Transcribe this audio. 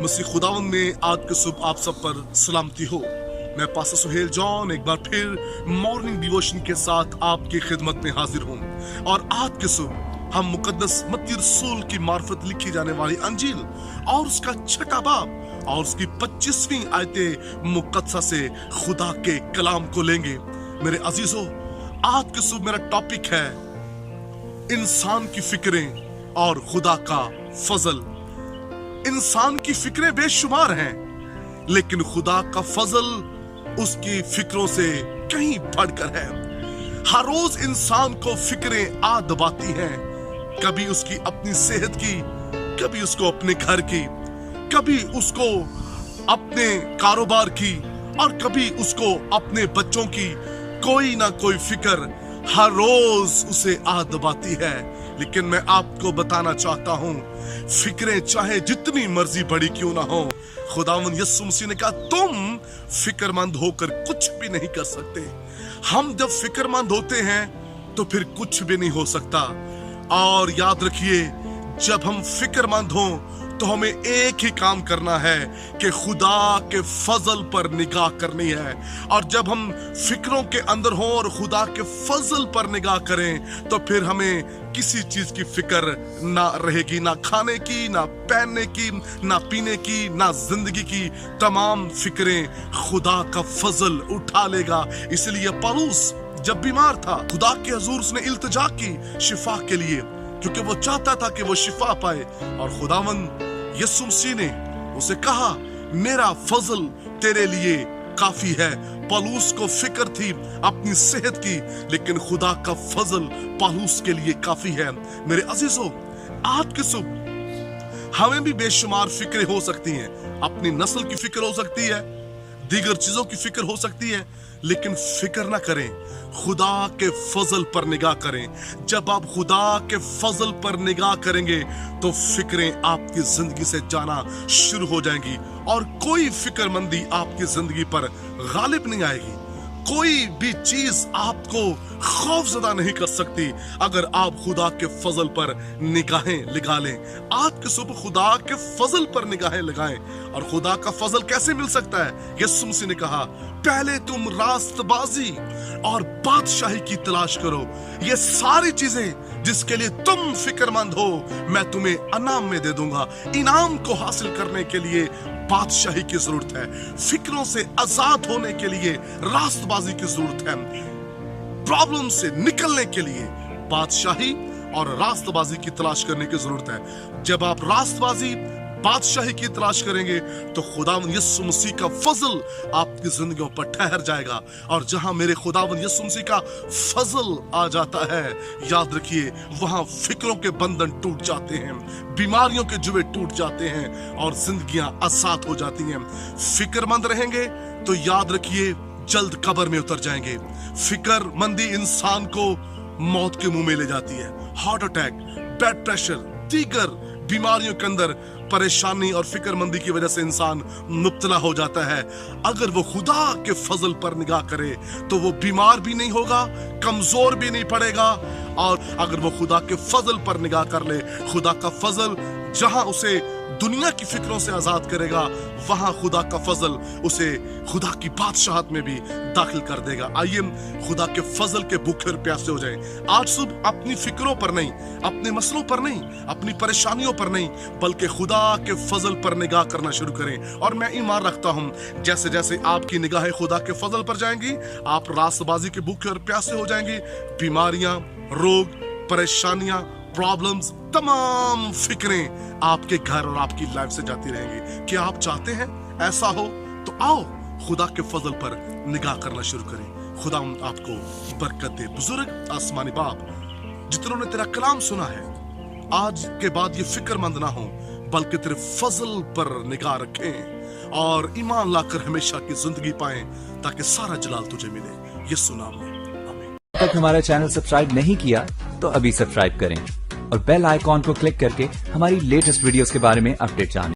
मसीह खुदावंद में आज के सुबह आप सब पर सलामती हो। मैं पास्टर सुहेल जॉन एक बार फिर मॉर्निंग डिवोशन के साथ आपकी खिदमत में हाजिर हूँ। और आज के सुबह हम मुकद्दस मत्ती रसूल की मार्फत लिखी जाने वाली अंजील और उसका छठा बाब और उसकी 25वीं आयते मुकद्दसा से खुदा के कलाम को लेंगे। मेरे अजीजों, आज के सुबह मेरा टॉपिक है इंसान की फिक्रें और खुदा का फजल। इंसान की फिक्रें बेशुमार हैं, लेकिन खुदा का फजल उसकी फिक्रों से कहीं बढ़कर है। हर रोज इंसान को फिक्रें आ दबाती हैं, कभी उसकी अपनी सेहत की, कभी उसको अपने घर की, कभी उसको अपने कारोबार की और कभी उसको अपने बच्चों की। कोई ना कोई फिक्र हर रोज उसे आ दबाती है। लेकिन मैं आपको बताना चाहता हूं, फिक्रें चाहे जितनी मर्जी बड़ी क्यों ना हो, खुदावंद यीशु मसीह ने कहा तुम फिक्रमंद होकर कुछ भी नहीं कर सकते। हम जब फिक्रमंद होते हैं तो फिर कुछ भी नहीं हो सकता। और याद रखिए, जब हम फिक्रमंद हों तो हमें एक ही काम करना है कि खुदा के फजल पर निगाह करनी है। और जब हम फिक्रों के अंदर हों और खुदा के फजल पर निगाह करें तो फिर हमें किसी चीज की फिक्र ना रहेगी, ना खाने की, ना पहनने की, ना पीने की, ना जिंदगी की। तमाम फिक्रें खुदा का फजल उठा लेगा। इसलिए पौलुस जब बीमार था, खुदा के हुजूर उसने इल्तिजा की शिफा के लिए, क्योंकि वो चाहता था कि वो शिफा पाए। और खुदावंद यीशु मसीह ने उसे कहा मेरा फजल तेरे लिए काफी है। पौलुस को फिक्र थी अपनी सेहत की, लेकिन खुदा का फजल पौलुस के लिए काफी है। मेरे अजीजों, आज के सुबह हमें भी बेशुमार फिक्रें हो सकती हैं। अपनी नस्ल की फिक्र हो सकती है, दीगर चीजों की फिक्र हो सकती है, लेकिन फिक्र ना करें, खुदा के फजल पर निगाह करें। जब आप खुदा के फजल पर निगाह करेंगे तो फिक्रें आपकी जिंदगी से जाना शुरू हो जाएंगी और कोई फिक्रमंदी आपकी जिंदगी पर गालिब नहीं आएगी। कोई भी चीज आपको खौफजदा नहीं कर सकती अगर आप खुदा के फजल पर निगाहें लगा लें। आज के सुबह खुदा के फजल पर निगाहें लगाएं। और खुदा का फजल कैसे मिल सकता है? यीशु मसीह ने कहा पहले तुम रास्तबाजी और बादशाही की तलाश करो। ये सारी चीजें जिसके लिए तुम फिक्रमंद हो, मैं तुम्हें इनाम में दे दूंगा। इनाम को हासिल करने के लिए बादशाही की जरूरत है। फिक्रों से आजाद होने के लिए रास्तबाजी की जरूरत है। प्रॉब्लम से निकलने के लिए बादशाही और रास्तबाजी की तलाश करने की जरूरत है। जब आप रास्तबाजी बादशाही की तलाश करेंगे तो खुदावंद यीशु मसीह का फजल आपकी जिंदगियों पर ठहर जाएगा। और जहां मेरे खुदावंद यीशु मसीह का फजल आ जाता है, याद रखिए वहां फिक्रों के बंधन टूट जाते हैं, बीमारियों के जुए टूट जाते हैं और जिंदगियां आजाद हो जाती हैं। फिक्रमंद रहेंगे तो याद रखिए जल्द कब्र में उतर जाएंगे। फिक्रमंदी इंसान को मौत के मुंह में ले जाती है। हार्ट अटैक, ब्लड प्रेशर, दीगर बीमारियों के अंदर परेशानी और फिक्रमंदी की वजह से इंसान मुब्तला हो जाता है। अगर वो खुदा के फजल पर निगाह करे तो वो बीमार भी नहीं होगा, कमजोर भी नहीं पड़ेगा। और अगर वो खुदा के फजल पर निगाह कर ले, खुदा का फजल जहां उसे दुनिया की फिक्रों से आजाद करेगा, वहां खुदा का फजल उसे खुदा की बादशाहत में भी दाखिल कर देगा। आइए खुदा के फजल के भूखे और प्यासे हो जाएं। आज सुबह अपनी फिक्रों पर नहीं, अपने मसलों पर नहीं, अपनी परेशानियों पर नहीं, बल्कि खुदा के फजल पर निगाह करना शुरू करें। और मैं ईमान रखता हूं जैसे जैसे आपकी निगाहें खुदा के फजल पर जाएंगी, आप रास्तबाजी के भूखे और प्यासे हो जाएंगे। बीमारियां, रोग, परेशानियां, प्रॉब्लम्स, तमाम फिक्रें आपके घर और आपकी लाइफ से जाती रहेंगी। क्या आप चाहते हैं ऐसा हो? तो आओ खुदा के फजल पर निगाह करना शुरू करें। खुदा आपको बरकत दे। बुजुर्ग आसमानी बाप, जितनों ने तेरा कलाम सुना है, आज के बाद ये फिक्रमंद ना हो, बल्कि तेरे फजल पर निगाह रखें और ईमान लाकर हमेशा की जिंदगी पाएं, ताकि सारा जलाल तुझे मिले। यीशु नाम में आमीन। तक हमारा चैनल सब्सक्राइब नहीं किया तो अभी सब्सक्राइब करें और बेल आइकॉन को क्लिक करके हमारी लेटेस्ट वीडियोस के बारे में अपडेट जानें।